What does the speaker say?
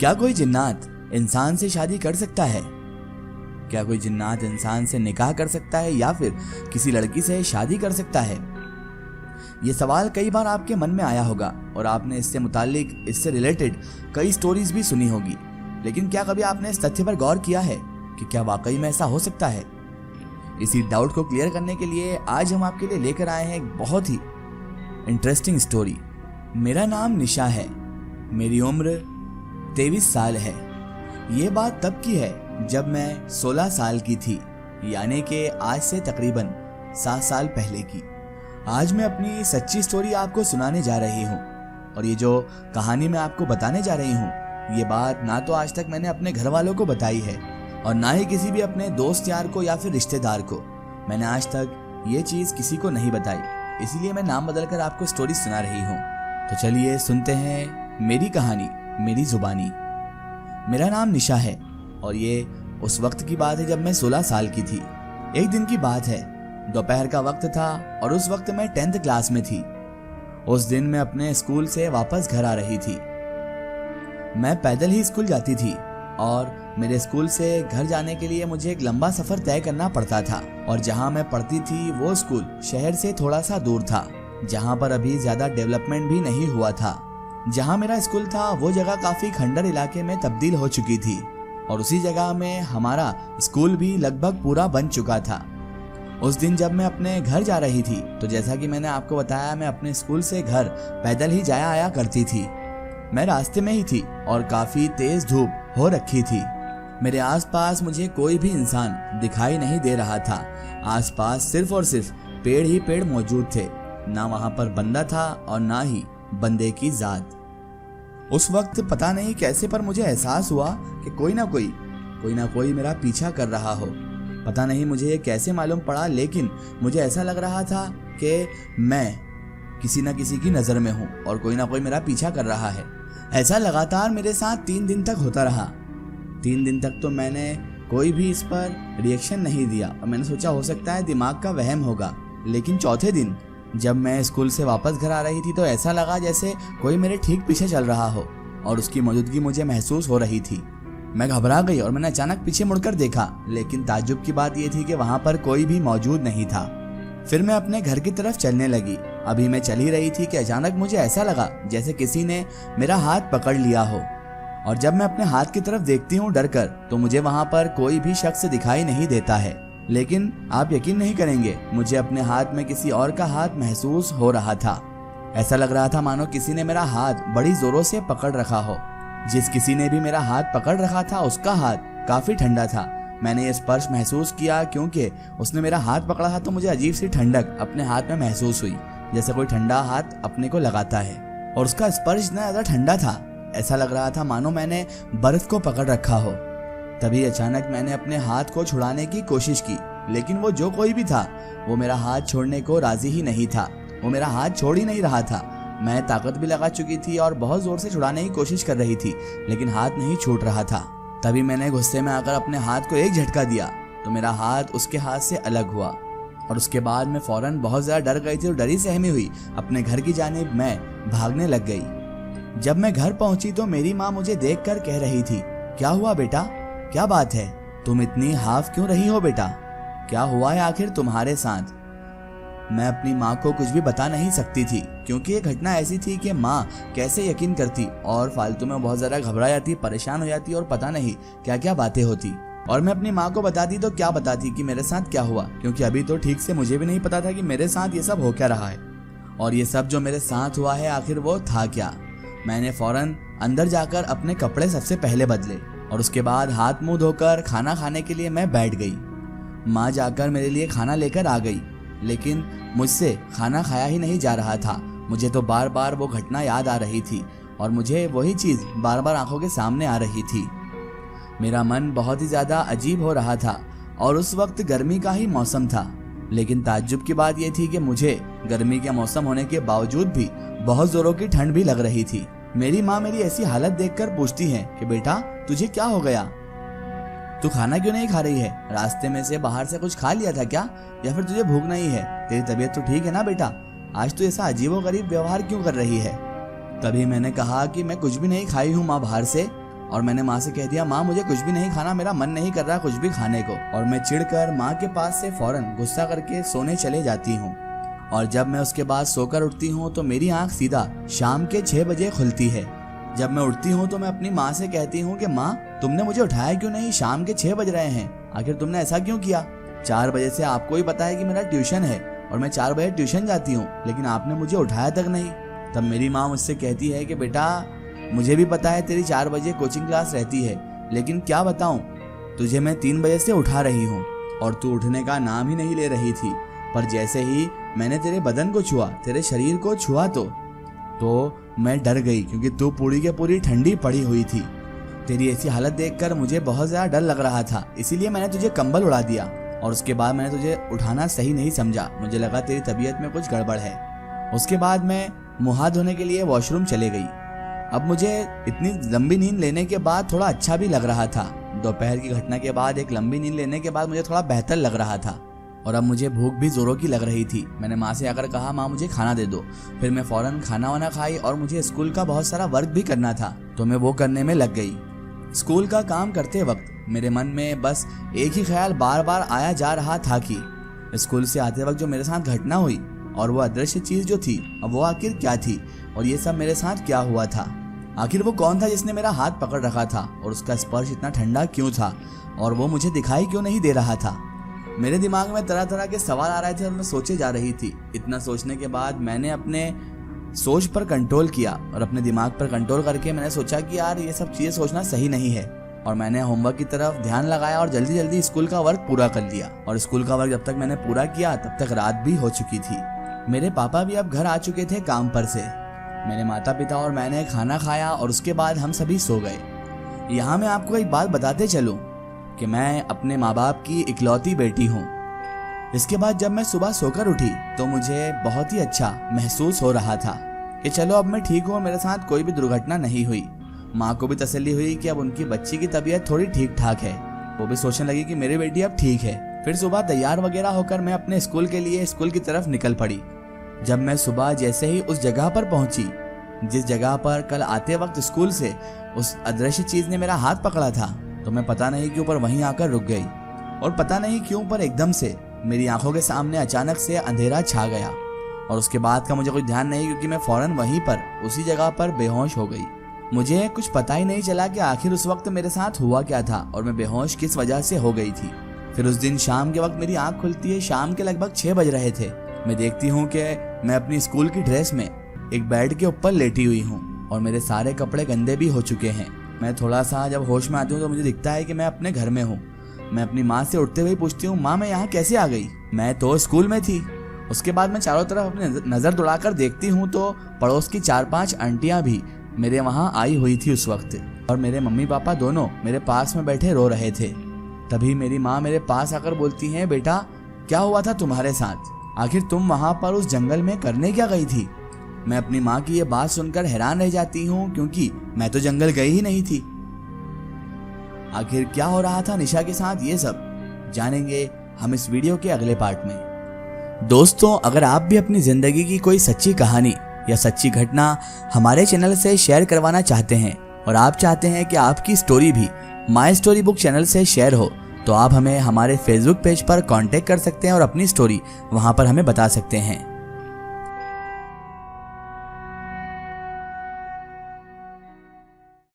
क्या कोई जिन्नात इंसान से शादी कर सकता है? क्या कोई जिन्नात इंसान से निकाह कर सकता है या फिर किसी लड़की से शादी कर सकता है? ये सवाल कई बार आपके मन में आया होगा और आपने इससे मुताल्लिक, इससे रिलेटेड कई स्टोरीज भी सुनी होगी। लेकिन क्या कभी आपने इस तथ्य पर गौर किया है कि क्या वाकई में ऐसा हो सकता है? इसी डाउट को क्लियर करने के लिए आज हम आपके लिए लेकर आए हैं एक बहुत ही इंटरेस्टिंग स्टोरी। मेरा नाम निशा है, मेरी उम्र 23 साल है। ये बात तब की है जब मैं 16 साल की थी, यानी कि आज से तकरीबन 7 साल पहले की। आज मैं अपनी सच्ची स्टोरी आपको सुनाने जा रही हूँ और ये जो कहानी मैं आपको बताने जा रही हूँ, ये बात ना तो आज तक मैंने अपने घर वालों को बताई है और ना ही किसी भी अपने दोस्त यार को या फिर रिश्तेदार को। मैंने आज तक ये चीज़ किसी को नहीं बताई, इसीलिए मैं नाम बदलकर आपको स्टोरी सुना रही हूँ। तो चलिए सुनते हैं मेरी कहानी मेरी जुबानी। मेरा नाम निशा है और ये उस वक्त की बात है जब मैं 16 साल की थी। एक दिन की बात है, दोपहर का वक्त था और उस वक्त मैं 10th क्लास में थी। उस दिन मैं अपने स्कूल से वापस घर आ रही थी। मैं पैदल ही स्कूल जाती थी और मेरे स्कूल से घर जाने के लिए मुझे एक लंबा सफर तय करना पड़ता था और जहां मैं पढ़ती थी वो स्कूल शहर से थोड़ा सा दूर था, जहां पर अभी ज्यादा डेवलपमेंट भी नहीं हुआ था। जहां मेरा स्कूल था वो जगह काफी खंडर इलाके में तब्दील हो चुकी थी और उसी जगह में हमारा स्कूल भी लगभग पूरा बन चुका था। उस दिन जब मैं अपने घर जा रही थी तो जैसा कि मैंने आपको बताया, मैं अपने स्कूल से घर पैदल ही जाया आया करती थी। मैं रास्ते में ही थी और काफी तेज धूप हो रखी थी। मेरे आसपास मुझे कोई भी इंसान दिखाई नहीं दे रहा था। आसपास सिर्फ और सिर्फ पेड़ ही पेड़ मौजूद थे, ना वहां पर बंदा था और ना ही बंदे की जात। उस वक्त पता नहीं कैसे पर मुझे एहसास हुआ कि कोई ना कोई मेरा पीछा कर रहा हो। पता नहीं मुझे ये कैसे मालूम पड़ा, लेकिन मुझे ऐसा लग रहा था कि मैं किसी न किसी की नज़र में हूँ और कोई ना कोई मेरा पीछा कर रहा है। ऐसा लगातार मेरे साथ 3 दिन तक होता रहा। 3 दिन तक तो मैंने कोई भी इस पर रिएक्शन नहीं दिया और मैंने सोचा हो सकता है दिमाग का वहम होगा। लेकिन चौथे दिन जब मैं स्कूल से वापस घर आ रही थी तो ऐसा लगा जैसे कोई मेरे ठीक पीछे चल रहा हो और उसकी मौजूदगी मुझे महसूस हो रही थी। मैं घबरा गई और मैंने अचानक पीछे मुड़कर देखा, लेकिन ताज्जुब की बात यह थी कि वहां पर कोई भी मौजूद नहीं था। फिर मैं अपने घर की तरफ चलने लगी। अभी मैं चल ही रही थी कि अचानक मुझे ऐसा लगा जैसे किसी ने मेरा हाथ पकड़ लिया हो और जब मैं अपने हाथ की तरफ देखती हूँ डर कर, तो मुझे वहां पर कोई भी शख्स दिखाई नहीं देता है। लेकिन आप यकीन नहीं करेंगे, मुझे अपने हाथ में किसी और का हाथ महसूस हो रहा था। ऐसा लग रहा था मानो किसी ने मेरा हाथ बड़ी जोरों से पकड़ रखा हो। जिस किसी ने भी मेरा हाथ पकड़ रखा था उसका हाथ काफी ठंडा था। मैंने ये स्पर्श महसूस किया क्योंकि उसने मेरा हाथ पकड़ा था, तो मुझे अजीब सी ठंडक अपने हाथ में महसूस हुई, जैसे कोई ठंडा हाथ अपने को लगाता है। और उसका स्पर्श इतना ज्यादा ठंडा था, ऐसा लग रहा था मानो मैंने बर्फ को पकड़ रखा हो। तभी अचानक मैंने अपने हाथ को छुड़ाने की कोशिश की, लेकिन वो जो कोई भी था वो मेरा हाथ छोड़ने को राजी ही नहीं था। वो मेरा हाथ छोड़ ही नहीं रहा था। मैं ताकत भी लगा चुकी थी और बहुत जोर से छुड़ाने की कोशिश कर रही थी, लेकिन हाथ नहीं छूट रहा था। तभी मैंने गुस्से में आकर अपने हाथ को एक झटका दिया तो मेरा हाथ उसके हाथ से अलग हुआ और उसके बाद मैं फौरन बहुत ज्यादा डर गई थी और डरी सहमी हुई अपने घर की जानिब मैं भागने लग गई। जब मैं घर पहुंची तो मेरी माँ मुझे देखकर कह रही थी, क्या हुआ बेटा, क्या बात है, तुम इतनी हाफ क्यों रही हो बेटा, क्या हुआ है आखिर तुम्हारे साथ? मैं अपनी माँ को कुछ भी बता नहीं सकती थी क्योंकि ये घटना ऐसी थी कि माँ कैसे यकीन करती और फालतू में बहुत ज़्यादा घबरा जाती, परेशान हो जाती और पता नहीं क्या क्या बातें होती। और मैं अपनी माँ को बताती तो क्या बताती कि मेरे साथ क्या हुआ, क्योंकि अभी तो ठीक से मुझे भी नहीं पता था कि मेरे साथ ये सब हो क्या रहा है और ये सब जो मेरे साथ हुआ है आखिर वो था क्या। मैंने फौरन अंदर जाकर अपने कपड़े सबसे पहले बदले और उसके बाद हाथ मुँह धोकर खाना खाने के लिए मैं बैठ गई। माँ जाकर मेरे लिए खाना लेकर आ गई, लेकिन मुझसे खाना खाया ही नहीं जा रहा था। मुझे तो बार बार वो घटना याद आ रही थी और मुझे वही चीज़ बार बार आंखों के सामने आ रही थी। मेरा मन बहुत ही ज़्यादा अजीब हो रहा था और उस वक्त गर्मी का ही मौसम था। लेकिन ताज्जुब की बात यह थी कि मुझे गर्मी के मौसम होने के बावजूद भी बहुत ज़ोरों की ठंड भी लग रही थी। मेरी माँ मेरी ऐसी हालत देखकर पूछती है कि बेटा तुझे क्या हो गया, तू खाना क्यों नहीं खा रही है, रास्ते में से बाहर से कुछ खा लिया था क्या, या फिर तुझे भूख नहीं है, तेरी तबीयत तो ठीक है ना बेटा, आज तू ऐसा अजीबोगरीब व्यवहार क्यों कर रही है। तभी मैंने कहा कि मैं कुछ भी नहीं खाई हूँ माँ बाहर से, और मैंने माँ से कह दिया, माँ मुझे कुछ भी नहीं खाना, मेरा मन नहीं कर रहा कुछ भी खाने को। और मैं चिढ़कर माँ के पास से फौरन गुस्सा करके सोने चले जाती हूँ। और जब मैं उसके बाद सोकर उठती हूँ तो मेरी आंख सीधा शाम के 6 बजे खुलती है। जब मैं उठती हूँ तो मैं अपनी माँ से कहती हूँ कि माँ तुमने मुझे उठाया क्यों नहीं, शाम के 6 बज रहे हैं, आखिर तुमने ऐसा क्यों किया? 4 बजे से आपको ही पता है कि मेरा ट्यूशन है और मैं 4 बजे ट्यूशन जाती हूँ, लेकिन आपने मुझे उठाया तक नहीं। तब मेरी माँ मुझसे कहती है कि बेटा मुझे भी पता है तेरी 4 बजे कोचिंग क्लास रहती है, लेकिन क्या बताऊँ, तुझे मैं 3 बजे से उठा रही हूँ और तू उठने का नाम ही नहीं ले रही थी। पर जैसे ही मैंने तेरे बदन को छुआ, तेरे शरीर को छुआ तो मैं डर गई, क्योंकि तू पूरी के पूरी ठंडी पड़ी हुई थी। तेरी ऐसी हालत देखकर मुझे बहुत ज़्यादा डर लग रहा था, इसीलिए मैंने तुझे कंबल उड़ा दिया और उसके बाद मैंने तुझे उठाना सही नहीं समझा। मुझे लगा तेरी तबीयत में कुछ गड़बड़ है। उसके बाद मैं मुँह हाथ धोने के लिए वॉशरूम चले गई। अब मुझे इतनी लंबी नींद लेने के बाद थोड़ा अच्छा भी लग रहा था। दोपहर की घटना के बाद एक लंबी नींद लेने के बाद मुझे थोड़ा बेहतर लग रहा था और अब मुझे भूख भी जोरों की लग रही थी। मैंने माँ से आकर कहा, माँ मुझे खाना दे दो। फिर मैं फौरन खाना वाना खाई और मुझे स्कूल का बहुत सारा वर्क भी करना था, तो मैं वो करने में लग गई। स्कूल का काम करते वक्त मेरे मन में बस एक ही ख्याल बार बार आया जा रहा था कि स्कूल से आते वक्त जो मेरे साथ घटना हुई और वो अदृश्य चीज जो थी, अब वो आखिर क्या थी और ये सब मेरे साथ क्या हुआ था। आखिर वो कौन था जिसने मेरा हाथ पकड़ रखा था और उसका स्पर्श इतना ठंडा क्यों था और वो मुझे दिखाई क्यों नहीं दे रहा था। मेरे दिमाग में तरह तरह के सवाल आ रहे थे और मैं सोचे जा रही थी। इतना सोचने के बाद मैंने अपने सोच पर कंट्रोल किया और अपने दिमाग पर कंट्रोल करके मैंने सोचा कि यार ये सब चीज़ें सोचना सही नहीं है, और मैंने होमवर्क की तरफ ध्यान लगाया और जल्दी जल्दी स्कूल का वर्क पूरा कर लिया। और स्कूल का वर्क जब तक मैंने पूरा किया तब तक रात भी हो चुकी थी। मेरे पापा भी अब घर आ चुके थे काम पर से। मेरे माता पिता और मैंने खाना खाया और उसके बाद हम सभी सो गए। यहाँ मैं आपको एक बात बताते चलूं कि मैं अपने माँ बाप की इकलौती बेटी हूँ। इसके बाद जब मैं सुबह सोकर उठी तो मुझे बहुत ही अच्छा महसूस हो रहा था कि चलो अब मैं ठीक हूँ, मेरे साथ कोई भी दुर्घटना नहीं हुई। माँ को भी तसल्ली हुई कि अब उनकी बच्ची की तबीयत थोड़ी ठीक ठाक है। वो भी सोचने लगी कि मेरी बेटी अब ठीक है। फिर सुबह तैयार वगैरह होकर मैं अपने स्कूल के लिए स्कूल की तरफ निकल पड़ी। जब मैं सुबह जैसे ही उस जगह पर पहुंची जिस जगह पर कल आते वक्त स्कूल से उस अदृश्य चीज ने मेरा हाथ पकड़ा था, तो मैं पता नहीं क्यों पर वहीं आकर रुक गई। और पता नहीं क्यों पर एकदम से मेरी आंखों के सामने अचानक से अंधेरा छा गया और उसके बाद का मुझे कोई ध्यान नहीं, क्योंकि मैं फौरन वहीं पर उसी जगह पर बेहोश हो गई। मुझे कुछ पता ही नहीं चला कि आखिर उस वक्त मेरे साथ हुआ क्या था और मैं बेहोश किस वजह से हो गई थी। फिर उस दिन शाम के वक्त मेरी आंख खुलती है। शाम के लगभग 6 बज रहे थे। मैं देखती हूँ कि मैं अपनी स्कूल की ड्रेस में एक बेड के ऊपर लेटी हुई हूँ और मेरे सारे कपड़े गंदे भी हो चुके हैं। मैं थोड़ा सा जब होश में आती हूँ तो मुझे दिखता है कि मैं अपने घर में हूँ। मैं अपनी माँ से उठते हुए पूछती हूँ, माँ मैं यहाँ कैसे आ गई? मैं तो स्कूल में थी। उसके बाद मैं चारों तरफ अपनी नज़र दौड़ाकर देखती हूँ तो पड़ोस की 4-5 आंटियाँ भी मेरे वहाँ आई हुई थी उस वक्त, और मेरे मम्मी पापा दोनों मेरे पास में बैठे रो रहे थे। तभी मेरी माँ मेरे पास आकर बोलती है, बेटा क्या हुआ था तुम्हारे साथ? आखिर तुम वहाँ पर उस जंगल में करने क्या गई थी? मैं अपनी माँ की ये बात सुनकर हैरान रह जाती हूँ, क्योंकि मैं तो जंगल गई ही नहीं थी। आखिर क्या हो रहा था निशा के साथ, ये सब जानेंगे हम इस वीडियो के अगले पार्ट में। दोस्तों, अगर आप भी अपनी जिंदगी की कोई सच्ची कहानी या सच्ची घटना हमारे चैनल से शेयर करवाना चाहते हैं और आप चाहते हैं कि आपकी स्टोरी भी माई स्टोरी बुक चैनल से शेयर हो, तो आप हमें हमारे फेसबुक पेज पर कांटेक्ट कर सकते हैं और अपनी स्टोरी वहां पर हमें बता सकते हैं।